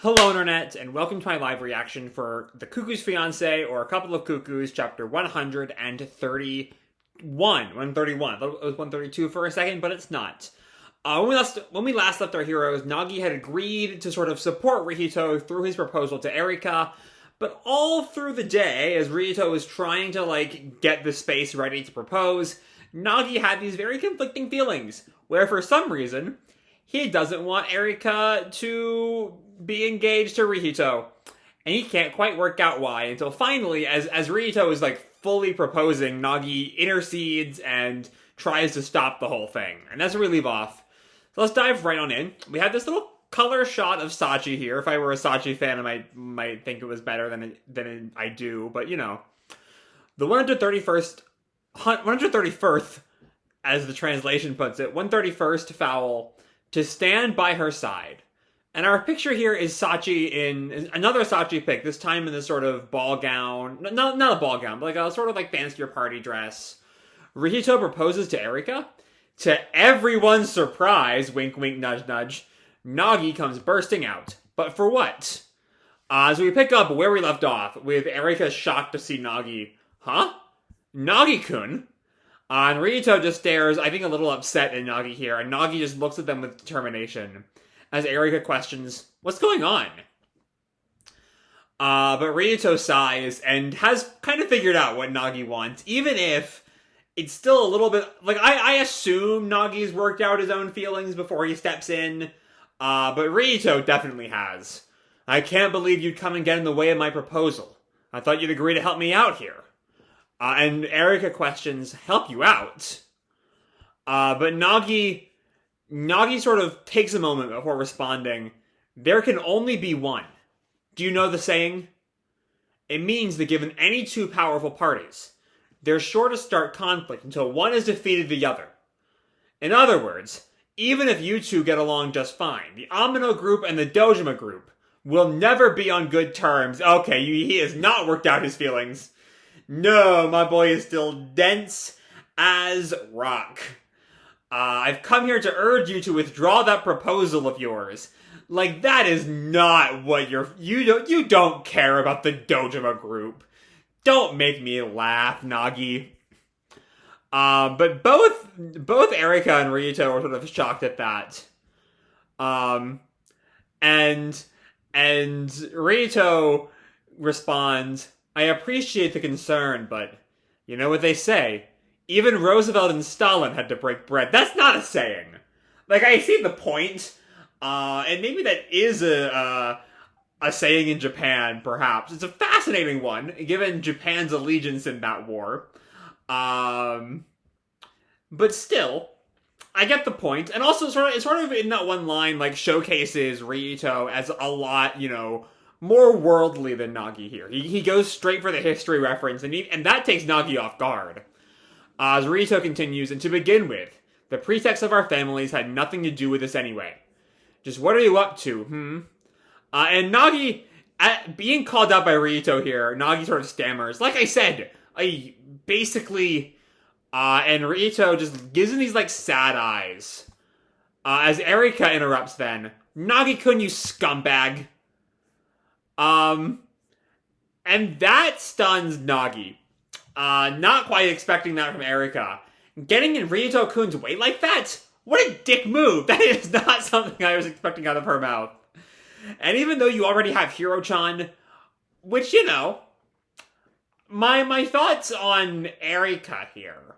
Hello Internet, and welcome to my live reaction for the Cuckoo's Fiancee, or A Couple of Cuckoos, chapter 131. 131. I thought it was 132 for a second, but it's not. When we last left our heroes, Nagi had agreed to sort of support Rihito through his proposal to Erika, but all through the day, as Rihito was trying to, get the space ready to propose, Nagi had these very conflicting feelings, where for some reason, he doesn't want Erika to be engaged to Rihito. And he can't quite work out why, until finally, as Rihito is, fully proposing, Nagi intercedes and tries to stop the whole thing. And that's where we leave off. So let's dive right on in. We have this little color shot of Sachi here. If I were a Sachi fan, I might think it was better than I do. But, the 131st, as the translation puts it, 131st foul, to stand by her side. And our picture here is Sachi in another Sachi pic, this time in this sort of ball gown. Not a ball gown, but a sort of fancier party dress. Rihito proposes to Erika. To everyone's surprise, wink wink nudge nudge, Nagi comes bursting out. But for what? So we pick up where we left off, with Erika shocked to see Nagi. Huh? Nagi-kun? And Rihito just stares, I think a little upset at Nagi here, and Nagi just looks at them with determination, as Erika questions, what's going on? But Rihito sighs, and has kind of figured out what Nagi wants, even if it's still a little bit, I assume Nagi's worked out his own feelings before he steps in, but Rihito definitely has. I can't believe you'd come and get in the way of my proposal. I thought you'd agree to help me out here. And Erika questions, help you out? But Nagi sort of takes a moment before responding, there can only be one. Do you know the saying? It means that given any two powerful parties, they're sure to start conflict until one has defeated the other. In other words, even if you two get along just fine, the Amino group and the Dojima group will never be on good terms. Okay, he has not worked out his feelings. No, my boy is still dense as rock. I've come here to urge you to withdraw that proposal of yours. That is not what you don't care about the Dojima group. Don't make me laugh, Nagi. But both Erika and Rihito were sort of shocked at that. And Rihito responds, I appreciate the concern, but you know what they say. Even Roosevelt and Stalin had to break bread. That's not a saying. I see the point. And maybe that is a saying in Japan, perhaps. It's a fascinating one, given Japan's allegiance in that war. But still, I get the point. And also, it's sort of in that one line, showcases Rihito as a lot, more worldly than Nagi here. He goes straight for the history reference, and that takes Nagi off guard. As Rihito continues, and to begin with, the pretext of our families had nothing to do with this anyway. Just what are you up to, And Nagi, being called out by Rihito here, Nagi sort of stammers. Like I said, basically, and Rihito just gives him these, sad eyes. As Erika interrupts then, Nagi-kun, you scumbag. And that stuns Nagi. Not quite expecting that from Erika. Getting in Rihito-kun's way like that? What a dick move! That is not something I was expecting out of her mouth. And even though you already have Hiro-chan, which, my thoughts on Erika here.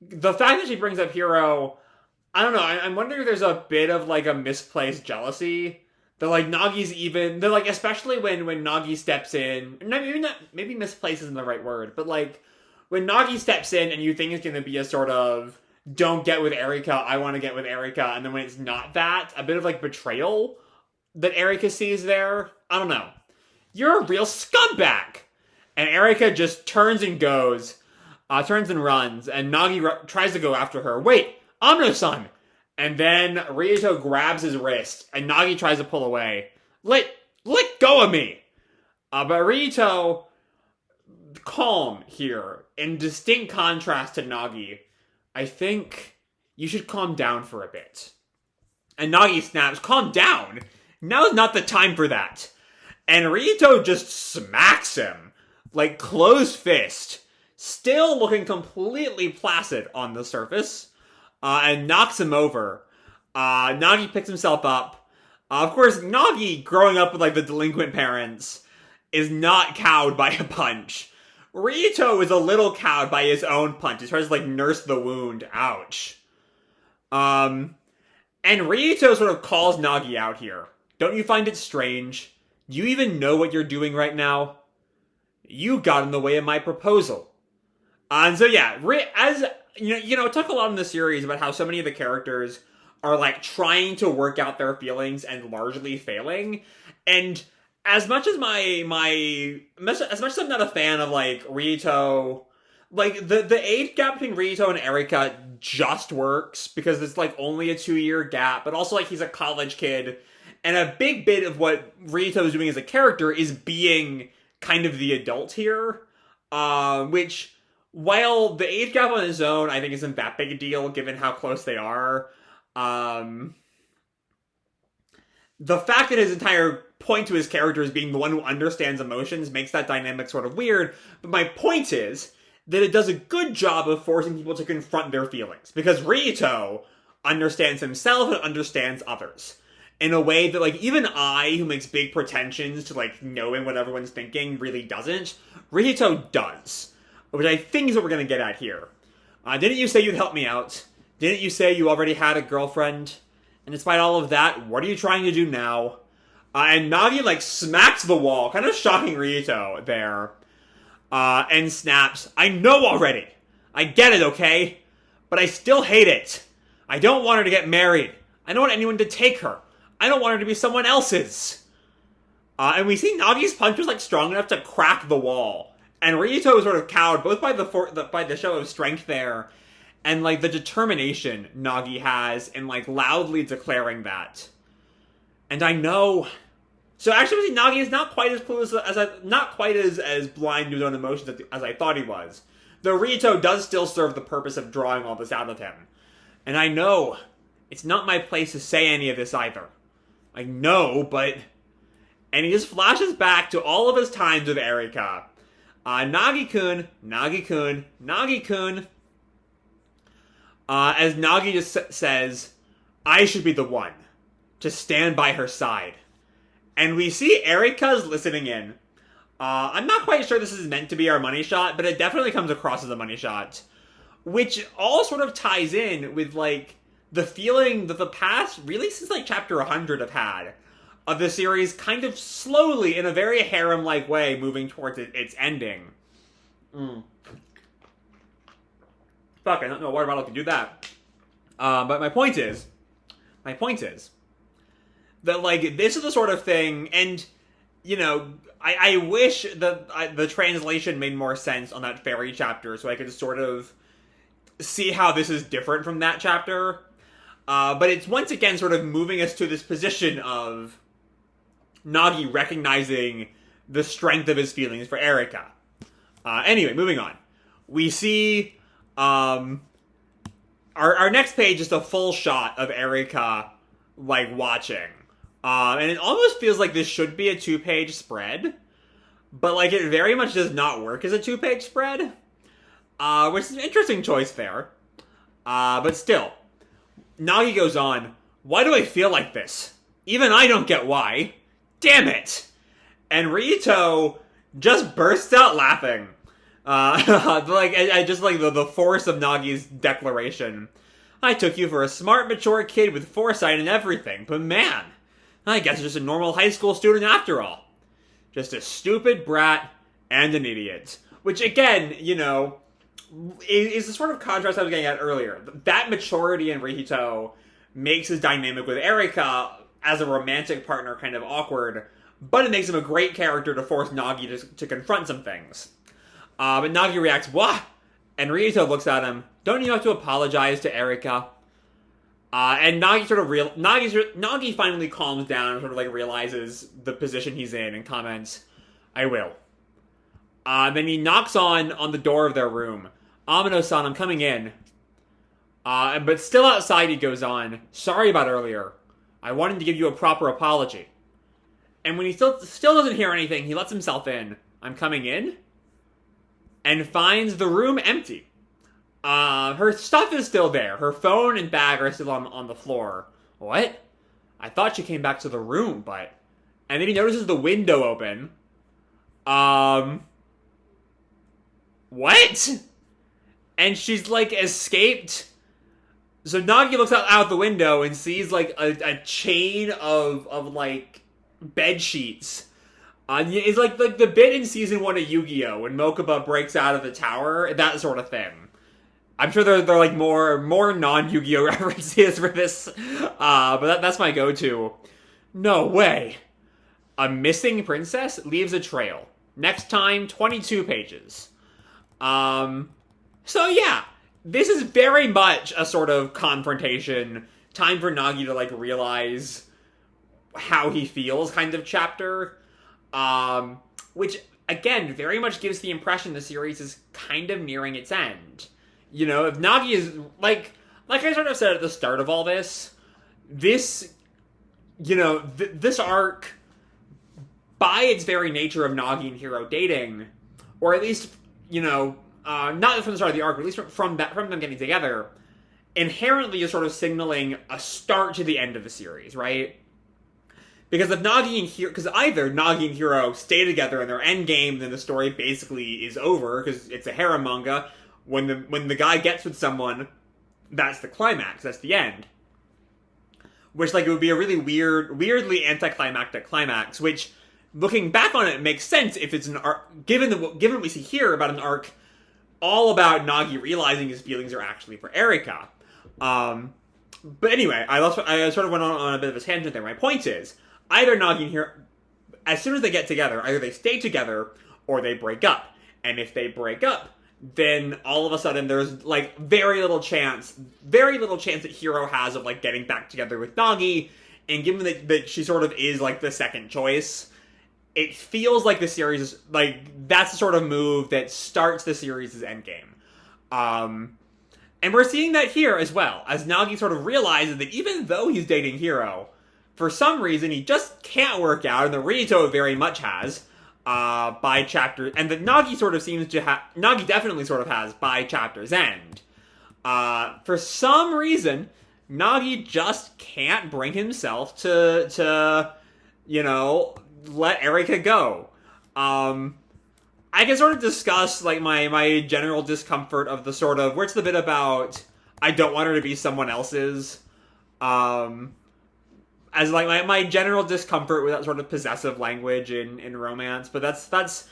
The fact that she brings up Hiro, I don't know, I'm wondering if there's a bit of, a misplaced jealousy. That, Nagi's even... They're, especially when Nagi steps in... Maybe misplaced isn't the right word, but, when Nagi steps in and you think it's going to be a sort of, don't get with Erika, I want to get with Erika, and then when it's not that, a bit of, betrayal that Erika sees there. I don't know. You're a real scumbag! And Erika just turns and goes, turns and runs, and Nagi tries to go after her. Wait, Amno-san! And then Rihito grabs his wrist, and Nagi tries to pull away. Let go of me! But Rihito, calm here, in distinct contrast to Nagi. I think you should calm down for a bit. And Nagi snaps, calm down? Now's not the time for that. And Rito just smacks him, like closed fist, still looking completely placid on the surface, and knocks him over. Nagi picks himself up. Of course, Nagi, growing up with like the delinquent parents, is not cowed by a punch. Rito is a little cowed by his own punch. He tries to like nurse the wound. Ouch. And Rito sort of calls Nagi out here. Don't you find it strange? Do you even know what you're doing right now? You got in the way of my proposal. And so yeah, as it took a lot in the series about how so many of the characters are like trying to work out their feelings and largely failing. And as much as as much as I'm not a fan of like Rito, like the age gap between Rito and Erika just works because it's like only a 2-year gap, but also like he's a college kid, and a big bit of what Rito is doing as a character is being kind of the adult here, which, while the age gap on his own I think isn't that big a deal given how close they are, the fact that his entire point to his character is being the one who understands emotions makes that dynamic sort of weird. But my point is that it does a good job of forcing people to confront their feelings, because Rito understands himself and understands others in a way that like even I, who makes big pretensions to like knowing what everyone's thinking, really doesn't. Rito does, which I think is what we're gonna get at here. Didn't you say you'd help me out? Didn't you say you already had a girlfriend? And despite all of that, what are you trying to do now? And Nagi, like, smacks the wall, kind of shocking Rito there, and snaps, I know already. I get it, okay? But I still hate it. I don't want her to get married. I don't want anyone to take her. I don't want her to be someone else's. And we see Nagi's punch was, like, strong enough to crack the wall. And Rito is sort of cowed, both by the show of strength there, and, like, the determination Nagi has in, like, loudly declaring that. And I know. So actually, Nagi is not quite as clueless not quite as blind to his own emotions as I thought he was. Though Rito does still serve the purpose of drawing all this out of him. And I know it's not my place to say any of this either. I know, but... And he just flashes back to all of his times with Erika. Nagi-kun, Nagi-kun, Nagi-kun. As Nagi just says, I should be the one to stand by her side. And we see Erika's listening in. I'm not quite sure this is meant to be our money shot, but it definitely comes across as a money shot. Which all sort of ties in with, like, the feeling that the past, really since, like, chapter 100 have had, of the series kind of slowly, in a very harem-like way, moving towards its ending. Fuck, I don't know a water bottle can do that. But my point is that, like, this is the sort of thing, and, you know, I wish that the translation made more sense on that fairy chapter, so I could sort of see how this is different from that chapter. But it's once again sort of moving us to this position of Nagi recognizing the strength of his feelings for Erika. Anyway, moving on. We see, our next page is a full shot of Erika, like, watching. And it almost feels like this should be a 2-page spread, but, like, it very much does not work as a 2-page spread, which is an interesting choice there. But still, Nagi goes on, why do I feel like this? Even I don't get why. Damn it! And Rito just bursts out laughing. I just like the force of Nagi's declaration. I took you for a smart, mature kid with foresight and everything, but man, I guess you're just a normal high school student after all. Just a stupid brat and an idiot. Which, again, you know, is the sort of contrast I was getting at earlier. That maturity in Rito makes his dynamic with Erika as a romantic partner kind of awkward, but it makes him a great character to force Nagi to confront some things. But Nagi reacts, "Wah!" And Rito looks at him. Don't you have to apologize to Erika? And Nagi Nagi finally calms down and sort of like realizes the position he's in and comments, "I will." Then he knocks on the door of their room. Amino-san, I'm coming in. But still outside he goes on, sorry about earlier. I wanted to give you a proper apology. And when he still doesn't hear anything, he lets himself in. I'm coming in. And finds the room empty. Her stuff is still there. Her phone and bag are still on the floor. What? I thought she came back to the room, but... And then he notices the window open. What? And she's, like, escaped. So Nagi looks out the window and sees, like, a chain of like, bed sheets. It's like the bit in season 1 of Yu-Gi-Oh! When Mokuba breaks out of the tower, that sort of thing. I'm sure there are like more non-Yu-Gi-Oh! References for this, but that's my go-to. No way. A missing princess leaves a trail. Next time, 22 pages. So yeah, this is very much a sort of confrontation, time for Nagi to like realize how he feels kind of chapter, which again very much gives the impression the series is kind of nearing its end. You know, if Nagi is like I sort of said at the start of all this, this arc, by its very nature of Nagi and Hiro dating, or at least, not from the start of the arc, but at least from them getting together, inherently is sort of signaling a start to the end of the series, right? Because if either Nagi and Hiro stay together in their endgame, then the story basically is over, because it's a harem manga. When the guy gets with someone, that's the climax, that's the end. Which, like, it would be a really weirdly anticlimactic climax, which, looking back on it, makes sense if it's an arc, given what we see here about an arc all about Nagi realizing his feelings are actually for Erika. But anyway, I sort of went on a bit of a tangent there. My point is, either Nagi and Hiro, as soon as they get together, either they stay together or they break up. And if they break up, then all of a sudden there's like very little chance that Hiro has of like getting back together with Nagi. And given that she sort of is like the second choice, it feels like the series is like that's the sort of move that starts the series' endgame. And we're seeing that here as well, as Nagi sort of realizes that even though he's dating Hiro, for some reason he just can't work out, and the Rito very much has, by chapter, and that Nagi sort of seems to have, Nagi definitely sort of has by chapter's end. For some reason, Nagi just can't bring himself to let Erika go. I can sort of discuss, like, my general discomfort of the sort of, where's the bit about, I don't want her to be someone else's, as, like, my general discomfort with that sort of possessive language in romance, but that's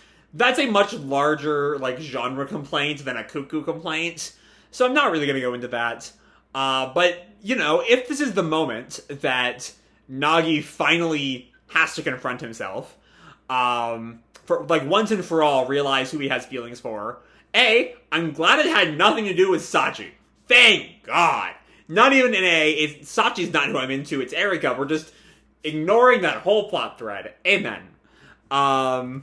a much larger, like, genre complaint than a Cuckoo complaint, so I'm not really gonna go into that. But, if this is the moment that Nagi finally has to confront himself, for, like, once and for all, realize who he has feelings for, I'm glad it had nothing to do with Sachi. Thank God! Not even Sachi's not who I'm into, it's Erika. We're just ignoring that whole plot thread. Amen. But,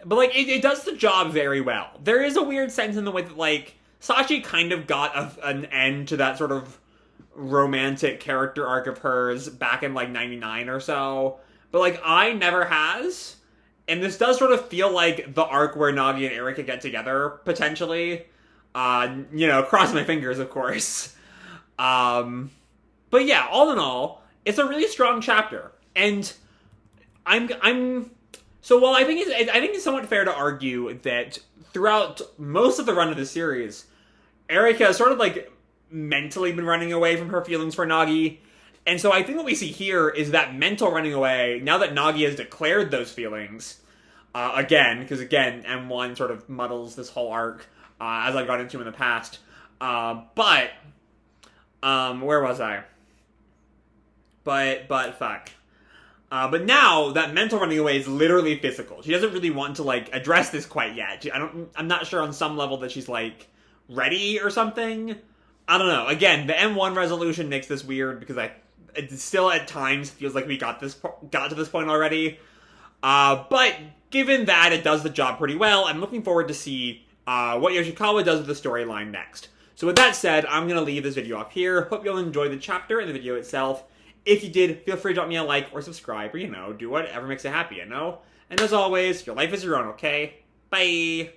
like, it does the job very well. There is a weird sense in the way that, like, Sachi kind of got an end to that sort of romantic character arc of hers back in, like, 99 or so. But, like, I never has. And this does sort of feel like the arc where Nagi and Erika get together, potentially. Cross my fingers, of course. But yeah, all in all, it's a really strong chapter. And so while I think it's somewhat fair to argue that throughout most of the run of the series, Erika has sort of like mentally been running away from her feelings for Nagi. And so I think what we see here is that mental running away, now that Nagi has declared those feelings, because M1 sort of muddles this whole arc, as I've got into in the past. But where was I? But fuck. But now that mental running away is literally physical. She doesn't really want to like address this quite yet. I'm not sure on some level that she's like ready or something. I don't know. Again, the M1 resolution makes this weird because it still at times feels like we got to this point already. But given that it does the job pretty well, I'm looking forward to see what Yoshikawa does with the storyline next. So with that said, I'm going to leave this video off here. Hope you'll enjoy the chapter and the video itself. If you did, feel free to drop me a like or subscribe, or, do whatever makes you happy, And as always, your life is your own, okay? Bye!